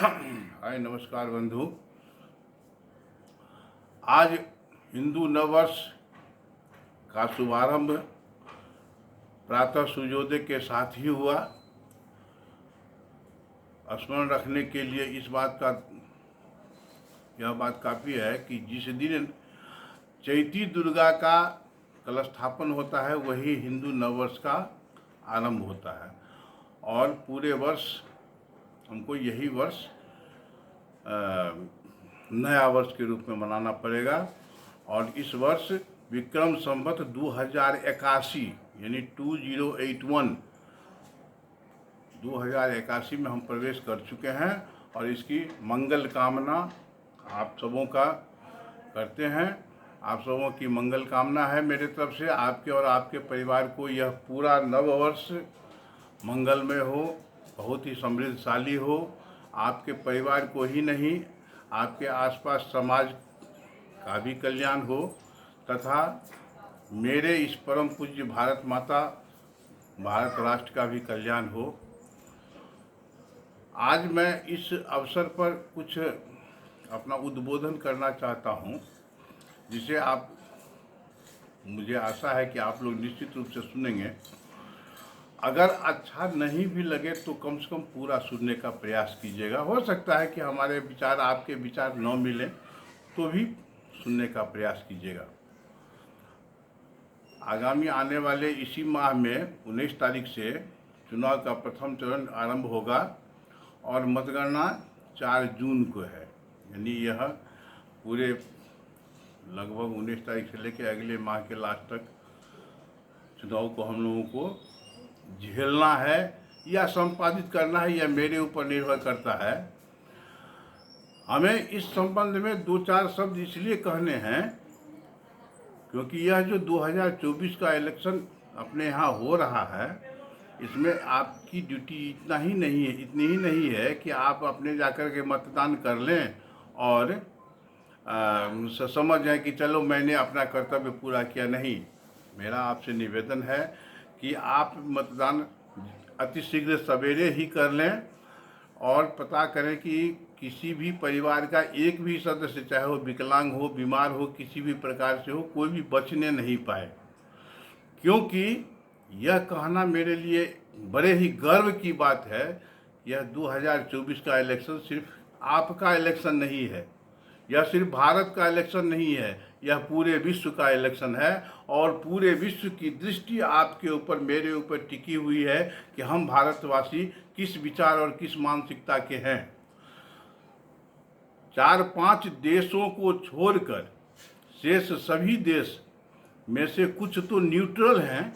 हाय नमस्कार बंधु। आज हिंदू नववर्ष का शुभारंभ प्रातः सूर्योदय के साथ ही हुआ। स्मरण रखने के लिए यह बात काफ़ी है कि जिस दिन चैती दुर्गा का कलस्थापन होता है वही हिंदू नववर्ष का आरंभ होता है और पूरे वर्ष हमको यही वर्ष नया वर्ष के रूप में मनाना पड़ेगा। और इस वर्ष विक्रम संवत 2081 यानी 2081 में हम प्रवेश कर चुके हैं और इसकी मंगल कामना आप सबों का करते हैं। आप सबों की मंगल कामना है मेरे तरफ से आपके और आपके परिवार को यह पूरा नव वर्ष मंगलमय हो, बहुत ही समृद्धशाली हो। आपके परिवार को ही नहीं आपके आसपास समाज का भी कल्याण हो तथा मेरे इस परम पूज्य भारत माता भारत राष्ट्र का भी कल्याण हो। आज मैं इस अवसर पर कुछ अपना उद्बोधन करना चाहता हूँ जिसे मुझे आशा है कि आप लोग निश्चित रूप से सुनेंगे। अगर अच्छा नहीं भी लगे तो कम से कम पूरा सुनने का प्रयास कीजिएगा। हो सकता है कि हमारे विचार आपके विचार न मिले तो भी सुनने का प्रयास कीजिएगा। आगामी आने वाले इसी माह में 19 तारीख से चुनाव का प्रथम चरण आरंभ होगा और मतगणना 4 जून को है। यानी यह पूरे लगभग 19 तारीख से लेकर अगले माह के लास्ट तक चुनाव को हम लोगों को झेलना है या संपादित करना है, यह मेरे ऊपर निर्भर करता है। हमें इस संबंध में 2-4 शब्द इसलिए कहने हैं क्योंकि यह जो 2024 का इलेक्शन अपने यहाँ हो रहा है इसमें आपकी ड्यूटी इतनी ही नहीं है कि आप अपने जाकर के मतदान कर लें और समझ जाए कि चलो मैंने अपना कर्तव्य पूरा किया। नहीं, मेरा आपसे निवेदन है कि आप मतदान अतिशीघ्र सवेरे ही कर लें और पता करें कि किसी भी परिवार का एक भी सदस्य, चाहे वो विकलांग हो, बीमार हो, किसी भी प्रकार से हो, कोई भी बचने नहीं पाए। क्योंकि यह कहना मेरे लिए बड़े ही गर्व की बात है। यह 2024 का इलेक्शन सिर्फ आपका इलेक्शन नहीं है, यह सिर्फ भारत का इलेक्शन नहीं है, यह पूरे विश्व का इलेक्शन है और पूरे विश्व की दृष्टि आपके ऊपर, मेरे ऊपर टिकी हुई है कि हम भारतवासी किस विचार और किस मानसिकता के हैं। 4-5 देशों को छोड़कर शेष सभी देश में से कुछ तो न्यूट्रल हैं,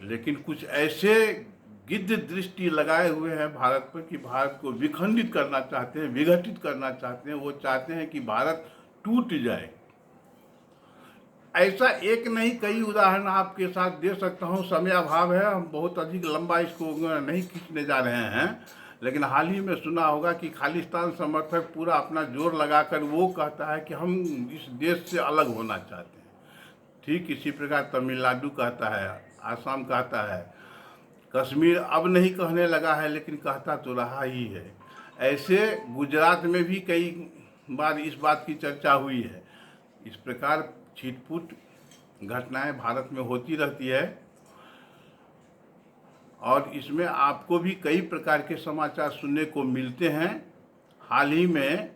लेकिन कुछ ऐसे गिद्ध दृष्टि लगाए हुए हैं भारत पर कि भारत को विखंडित करना चाहते हैं, विघटित करना चाहते हैं। वो चाहते हैं कि भारत टूट जाए। ऐसा एक नहीं कई उदाहरण आपके साथ दे सकता हूँ। समय अभाव है, हम बहुत अधिक लंबा इसको नहीं खींचने जा रहे हैं, लेकिन हाल ही में सुना होगा कि खालिस्तान समर्थक पूरा अपना जोर लगाकर वो कहता है कि हम इस देश से अलग होना चाहते हैं। ठीक इसी प्रकार तमिलनाडु कहता है, आसाम कहता है, कश्मीर अब नहीं कहने लगा है लेकिन कहता तो रहा ही है। ऐसे गुजरात में भी कई बार इस बात की चर्चा हुई है। इस प्रकार छिटपुट घटनाएं भारत में होती रहती है और इसमें आपको भी कई प्रकार के समाचार सुनने को मिलते हैं। हाल ही में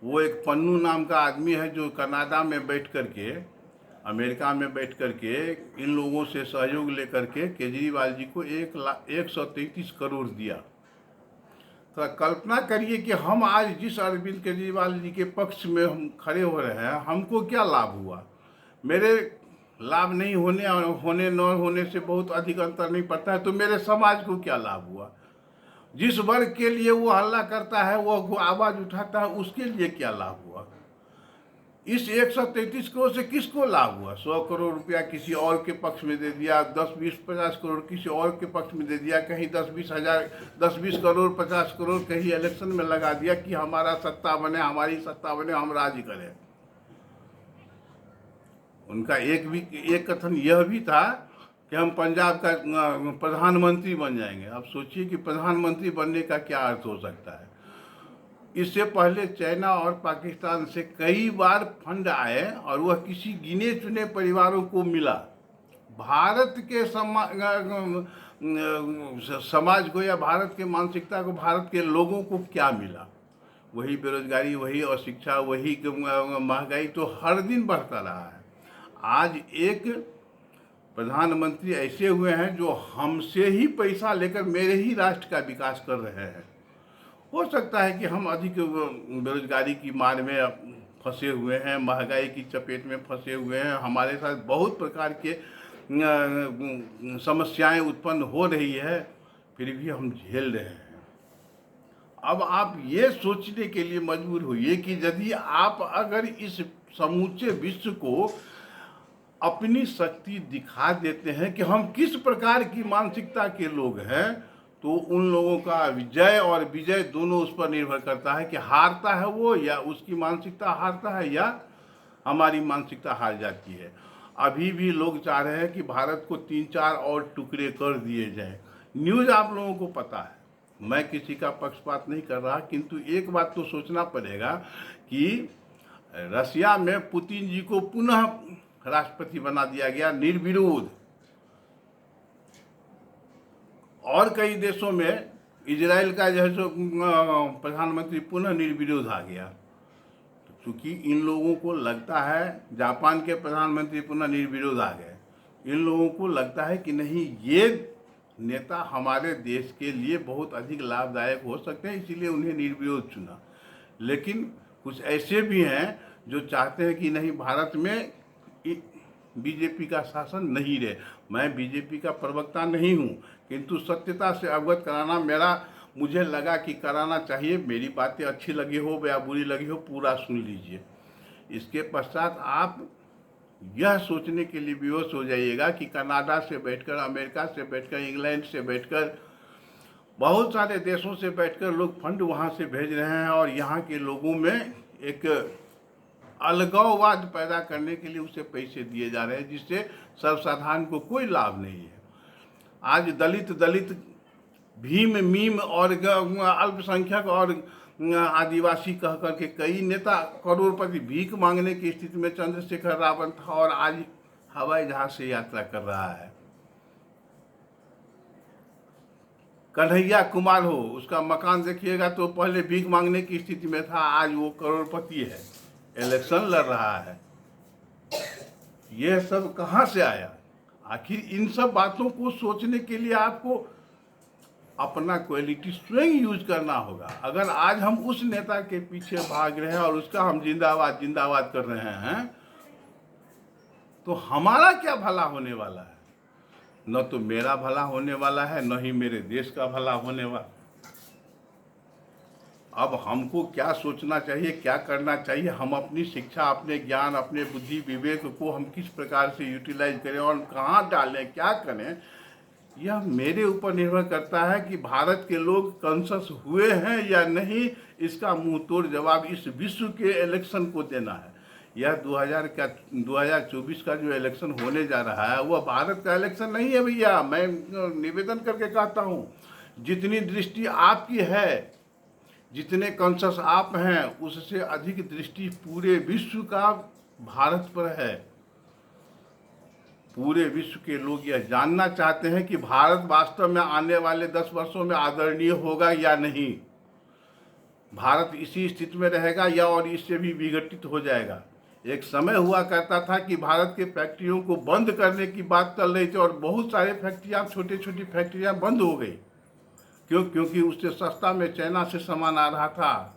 वो एक पन्नू नाम का आदमी है जो कनाडा में बैठ कर के, अमेरिका में बैठ कर के इन लोगों से सहयोग लेकर के केजरीवाल जी को 133 करोड़ दिया। तो कल्पना करिए कि हम आज जिस अरविंद केजरीवाल जी के पक्ष में हम खड़े हो रहे हैं, हमको क्या लाभ हुआ। मेरे लाभ नहीं होने न होने से बहुत अधिक अंतर नहीं पड़ता है, तो मेरे समाज को क्या लाभ हुआ। जिस वर्ग के लिए वो हल्ला करता है, वो आवाज़ उठाता है, उसके लिए क्या लाभ हुआ। इस 133 करोड़ से किसको लाभ हुआ। 100 करोड़ रुपया किसी और के पक्ष में दे दिया, 10, 20, 50 करोड़ किसी और के पक्ष में दे दिया, कहीं 10-20 करोड़ 50 करोड़ कहीं इलेक्शन में लगा दिया कि हमारा सत्ता बने, हमारी सत्ता बने, हम राज करें। उनका एक कथन यह भी था कि हम पंजाब का प्रधानमंत्री बन जाएंगे। अब सोचिए कि प्रधानमंत्री बनने का क्या अर्थ हो सकता है। इससे पहले चाइना और पाकिस्तान से कई बार फंड आए और वह किसी गिने चुने परिवारों को मिला। भारत के समाज को या भारत के मानसिकता को, भारत के लोगों को क्या मिला? वही बेरोजगारी, वही अशिक्षा, वही महंगाई तो हर दिन बढ़ता रहा है। आज एक प्रधानमंत्री ऐसे हुए हैं जो हमसे ही पैसा लेकर मेरे ही राष्ट्र का विकास कर रहे हैं। हो सकता है कि हम अधिक बेरोजगारी की मार में फंसे हुए हैं, महंगाई की चपेट में फंसे हुए हैं, हमारे साथ बहुत प्रकार के समस्याएं उत्पन्न हो रही है, फिर भी हम झेल रहे हैं। अब आप ये सोचने के लिए मजबूर हुए कि यदि आप अगर इस समूचे विश्व को अपनी शक्ति दिखा देते हैं कि हम किस प्रकार की मानसिकता के लोग हैं, तो उन लोगों का विजय और विजय दोनों उस पर निर्भर करता है कि हारता है वो, या उसकी मानसिकता हारता है, या हमारी मानसिकता हार जाती है। अभी भी लोग चाह रहे हैं कि भारत को 3-4 और टुकड़े कर दिए जाएं। न्यूज़ आप लोगों को पता है, मैं किसी का पक्षपात नहीं कर रहा, किंतु एक बात तो सोचना पड़ेगा कि रसिया में पुतिन जी को पुनः राष्ट्रपति बना दिया गया निर्विरोध, और कई देशों में इजराइल का जो है सो प्रधानमंत्री पुनः निर्विरोध आ गया। क्योंकि इन लोगों को लगता है, जापान के प्रधानमंत्री पुनः निर्विरोध आ गए, इन लोगों को लगता है कि नहीं, ये नेता हमारे देश के लिए बहुत अधिक लाभदायक हो सकते हैं, इसीलिए उन्हें निर्विरोध चुना। लेकिन कुछ ऐसे भी हैं जो चाहते हैं कि नहीं, भारत में बीजेपी का शासन नहीं रहे। मैं बीजेपी का प्रवक्ता नहीं हूँ, किंतु सत्यता से अवगत कराना मुझे लगा कि कराना चाहिए। मेरी बातें अच्छी लगी हो या बुरी लगी हो, पूरा सुन लीजिए। इसके पश्चात आप यह सोचने के लिए विवश हो जाइएगा कि कनाडा से बैठकर, अमेरिका से बैठकर, इंग्लैंड से बैठकर, बहुत सारे देशों से बैठकर लोग फंड वहाँ से भेज रहे हैं और यहाँ के लोगों में एक अलगाववाद पैदा करने के लिए उसे पैसे दिए जा रहे हैं, जिससे सर्वसाधारण को कोई लाभ नहीं है। आज दलित भीम मीम और अल्पसंख्यक और आदिवासी कह करके कई नेता करोड़पति भीख मांगने की स्थिति में चंद्रशेखर रावत था, और आज हवाई जहाज से यात्रा कर रहा है। कन्हैया कुमार हो, उसका मकान देखिएगा तो पहले भीख मांगने की स्थिति में था, आज वो करोड़पति है, इलेक्शन लड़ रहा है। यह सब कहाँ से आया? आखिर इन सब बातों को सोचने के लिए आपको अपना क्वालिटी स्वयं यूज करना होगा। अगर आज हम उस नेता के पीछे भाग रहे हैं और उसका हम जिंदाबाद जिंदाबाद कर रहे हैं, तो हमारा क्या भला होने वाला है? न तो मेरा भला होने वाला है, न ही मेरे देश का भला होने वाला। अब हमको क्या सोचना चाहिए, क्या करना चाहिए? हम अपनी शिक्षा, अपने ज्ञान, अपने बुद्धि विवेक को हम किस प्रकार से यूटिलाइज करें और कहाँ डालें, क्या करें, यह मेरे ऊपर निर्भर करता है कि भारत के लोग कॉन्शस हुए हैं या नहीं। इसका मुंह तोड़ जवाब इस विश्व के इलेक्शन को देना है। यह 2024 का जो इलेक्शन होने जा रहा है वह भारत का इलेक्शन नहीं है भैया। मैं निवेदन करके कहता हूँ, जितनी दृष्टि आपकी है, जितने कॉन्शस आप हैं, उससे अधिक दृष्टि पूरे विश्व का भारत पर है। पूरे विश्व के लोग यह जानना चाहते हैं कि भारत वास्तव में आने वाले 10 वर्षों में आदरणीय होगा या नहीं। भारत इसी स्थिति में रहेगा या और इससे भी विघटित हो जाएगा। एक समय हुआ करता था कि भारत के फैक्ट्रियों को बंद करने की बात चल रही थी और बहुत सारे फैक्ट्रियाँ, छोटी छोटी फैक्ट्रियाँ बंद हो गई। क्योंकि उससे सस्ता में चाइना से सामान आ रहा था।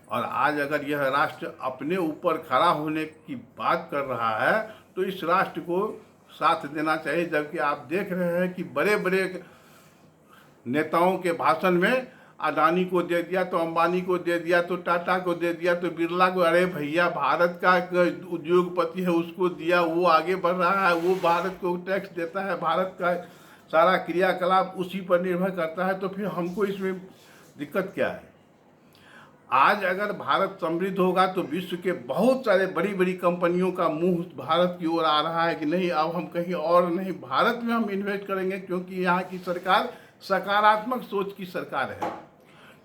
और आज अगर यह राष्ट्र अपने ऊपर खड़ा होने की बात कर रहा है तो इस राष्ट्र को साथ देना चाहिए। जबकि आप देख रहे हैं कि बड़े बड़े नेताओं के भाषण में अडानी को दे दिया तो अंबानी को दे दिया तो टाटा को दे दिया तो बिरला को, अरे भैया भारत का उद्योगपति है उसको दिया, वो आगे बढ़ रहा है, वो भारत को टैक्स देता है, भारत का सारा क्रियाकलाप उसी पर निर्भर करता है, तो फिर हमको इसमें दिक्कत क्या है? आज अगर भारत समृद्ध होगा तो विश्व के बहुत सारे बड़ी बड़ी कंपनियों का मुंह भारत की ओर आ रहा है कि नहीं, अब हम कहीं और नहीं, भारत में हम इन्वेस्ट करेंगे, क्योंकि यहाँ की सरकार सकारात्मक सोच की सरकार है।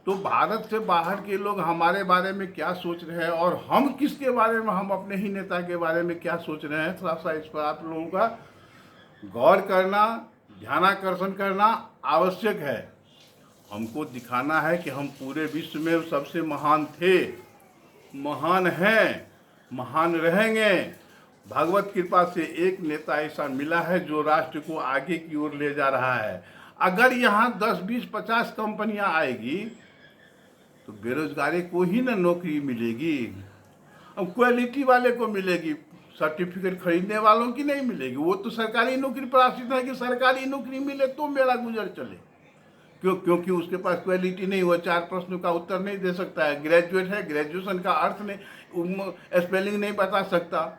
तो भारत से बाहर के लोग हमारे बारे में क्या सोच रहे हैं और हम किसके बारे में, हम अपने ही नेता के बारे में क्या सोच रहे हैं, थोड़ा सा इस पर आप लोगों का गौर करना, ध्यानाकर्षण करना आवश्यक है। हमको दिखाना है कि हम पूरे विश्व में सबसे महान थे, महान हैं, महान रहेंगे। भगवत कृपा से एक नेता ऐसा मिला है जो राष्ट्र को आगे की ओर ले जा रहा है। अगर यहाँ 10, 20, 50 कंपनियां आएगी तो बेरोजगारी को ही ना नौकरी मिलेगी, अब क्वालिटी वाले को मिलेगी, सर्टिफिकेट खरीदने वालों की नहीं मिलेगी। वो तो सरकारी नौकरी पर आश्रित है कि सरकारी नौकरी मिले तो मेरा गुजर चले। क्योंकि उसके पास क्वालिटी नहीं, वो 4 प्रश्नों का उत्तर नहीं दे सकता है, ग्रेजुएट है, ग्रेजुएशन का अर्थ नहीं, स्पेलिंग नहीं बता सकता।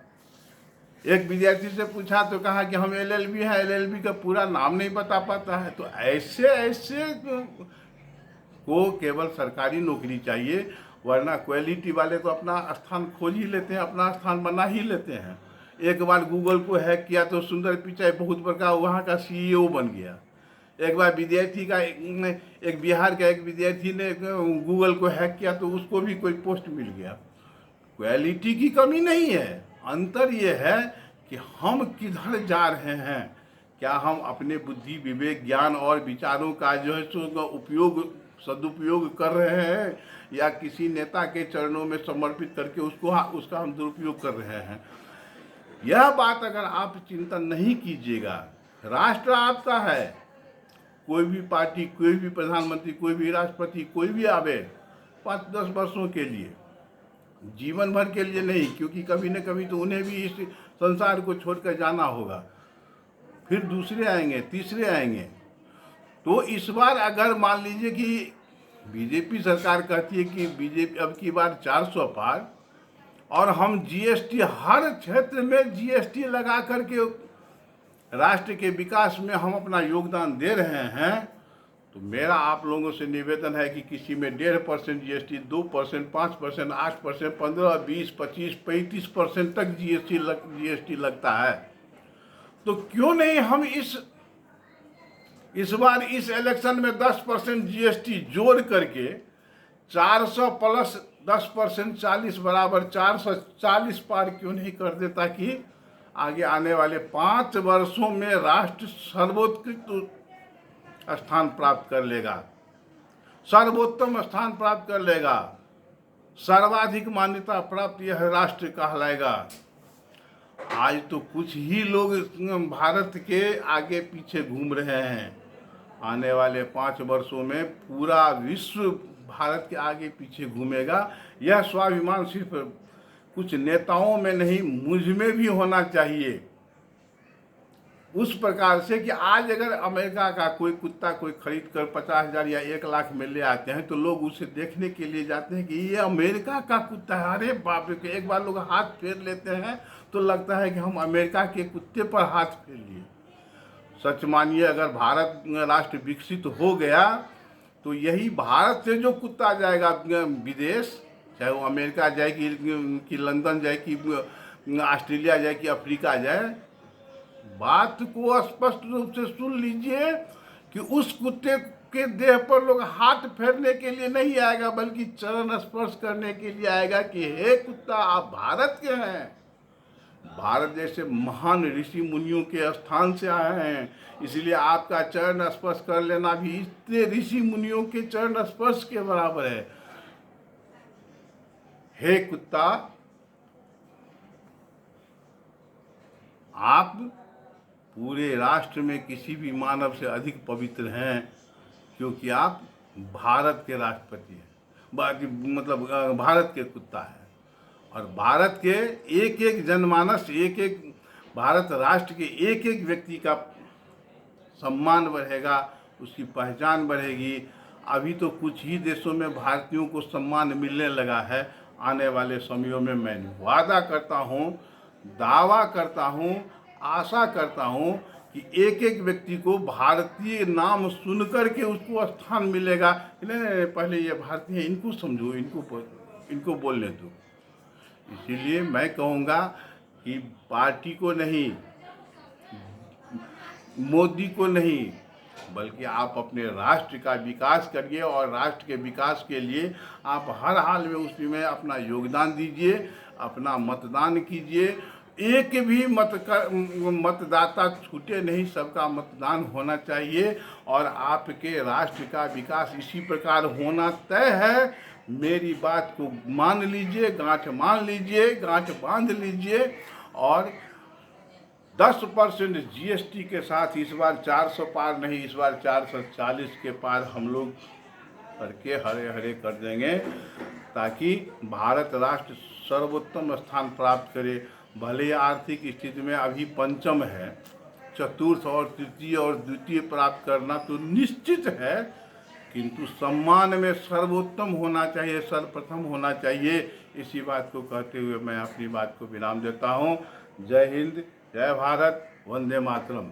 एक विद्यार्थी से पूछा तो कहा कि हम LLB है, LLB का पूरा नाम नहीं बता पाता है। तो ऐसे को केवल सरकारी नौकरी चाहिए, वरना क्वालिटी वाले तो अपना स्थान खोज ही लेते हैं, अपना स्थान बना ही लेते हैं। एक बार गूगल को हैक किया तो सुंदर पिचाई बहुत बड़ा वहाँ का CEO बन गया। एक बार विद्यार्थी का एक बिहार का एक विद्यार्थी ने गूगल को हैक किया तो उसको भी कोई पोस्ट मिल गया। क्वालिटी की कमी नहीं है, अंतर ये है कि हम किधर जा रहे हैं। क्या हम अपने बुद्धि, विवेक, ज्ञान और विचारों का जो है सो सदुपयोग कर रहे हैं, या किसी नेता के चरणों में समर्पित करके उसका हम दुरुपयोग कर रहे हैं। यह बात अगर आप चिंतन नहीं कीजिएगा, राष्ट्र आपका है, कोई भी पार्टी, कोई भी प्रधानमंत्री, कोई भी राष्ट्रपति, कोई भी आवे 5-10 वर्षों के लिए, जीवन भर के लिए नहीं, क्योंकि कभी न कभी तो उन्हें भी इस संसार को छोड़कर जाना होगा, फिर दूसरे आएंगे, तीसरे आएंगे। तो इस बार अगर मान लीजिए कि बीजेपी सरकार कहती है कि बीजेपी अब की बार 400 पार, और हम GST, हर क्षेत्र में GST लगा करके राष्ट्र के विकास में हम अपना योगदान दे रहे हैं, तो मेरा आप लोगों से निवेदन है कि किसी में 1.5% GST, 2%, 5%, 8%, 15, 20, 25, 35% तक GST लगता है। तो क्यों नहीं हम इस बार इस इलेक्शन में 10% GST जोड़ करके 400 प्लस 10%, 40 बराबर 440 पार क्यों नहीं कर दे, ताकि आगे आने वाले 5 वर्षों में राष्ट्र सर्वोत्कृष्ट स्थान प्राप्त कर लेगा, सर्वोत्तम स्थान प्राप्त कर लेगा, सर्वाधिक मान्यता प्राप्त यह राष्ट्र कहलाएगा। आज तो कुछ ही लोग भारत के आगे पीछे घूम रहे हैं। आने वाले 5 वर्षों में पूरा विश्व भारत के आगे पीछे घूमेगा। यह स्वाभिमान सिर्फ कुछ नेताओं में नहीं, मुझ में भी होना चाहिए, उस प्रकार से कि आज अगर अमेरिका का कोई कुत्ता कोई खरीद कर 50,000 या 1 लाख में ले आते हैं तो लोग उसे देखने के लिए जाते हैं कि ये अमेरिका का कुत्ता है। अरे बाप रे, एक बार लोग हाथ फेर लेते हैं तो लगता है कि हम अमेरिका के कुत्ते पर हाथ फेर लिए। सच मानिए, अगर भारत राष्ट्र विकसित हो गया तो यही भारत से जो कुत्ता जाएगा विदेश, चाहे वो अमेरिका जाए कि लंदन जाए कि ऑस्ट्रेलिया जाए कि अफ्रीका जाए, बात को स्पष्ट रूप से सुन लीजिए कि उस कुत्ते के देह पर लोग हाथ फेरने के लिए नहीं आएगा, बल्कि चरण स्पर्श करने के लिए आएगा कि हे कुत्ता, आप भारत के हैं, भारत जैसे महान ऋषि मुनियों के स्थान से आए हैं, इसलिए आपका चरण स्पर्श कर लेना भी इतने ऋषि मुनियों के चरण स्पर्श के बराबर है। हे कुत्ता, आप पूरे राष्ट्र में किसी भी मानव से अधिक पवित्र हैं, क्योंकि आप भारत के राष्ट्रपति हैं, मतलब भारत के कुत्ता हैं। और भारत के एक एक जनमानस, एक एक भारत राष्ट्र के एक एक व्यक्ति का सम्मान बढ़ेगा, उसकी पहचान बढ़ेगी। अभी तो कुछ ही देशों में भारतीयों को सम्मान मिलने लगा है। आने वाले समयों में मैं वादा करता हूँ, दावा करता हूँ, आशा करता हूँ कि एक एक व्यक्ति को भारतीय नाम सुनकर के उसको स्थान मिलेगा। नहीं, पहले ये भारतीय हैं, इनको समझो, इनको बोलने दो। इसीलिए मैं कहूँगा कि पार्टी को नहीं, मोदी को नहीं, बल्कि आप अपने राष्ट्र का विकास करिए और राष्ट्र के विकास के लिए आप हर हाल में उसमें अपना योगदान दीजिए, अपना मतदान कीजिए। एक भी मतदाता छूटे नहीं, सबका मतदान होना चाहिए और आपके राष्ट्र का विकास इसी प्रकार होना तय है। मेरी बात को मान लीजिए, गांठ मान लीजिए, गांठ बांध लीजिए और 10% जीएसटी के साथ इस बार 400 पार नहीं, इस बार 440 के पार हम लोग करके हरे हरे कर देंगे, ताकि भारत राष्ट्र सर्वोत्तम स्थान प्राप्त करे। भले आर्थिक स्थिति में अभी पंचम है, चतुर्थ और तृतीय और द्वितीय प्राप्त करना तो निश्चित है, किंतु सम्मान में सर्वोत्तम होना चाहिए, सर्वप्रथम होना चाहिए। इसी बात को कहते हुए मैं अपनी बात को विराम देता हूँ। जय हिंद, जय भारत, वंदे मातरम।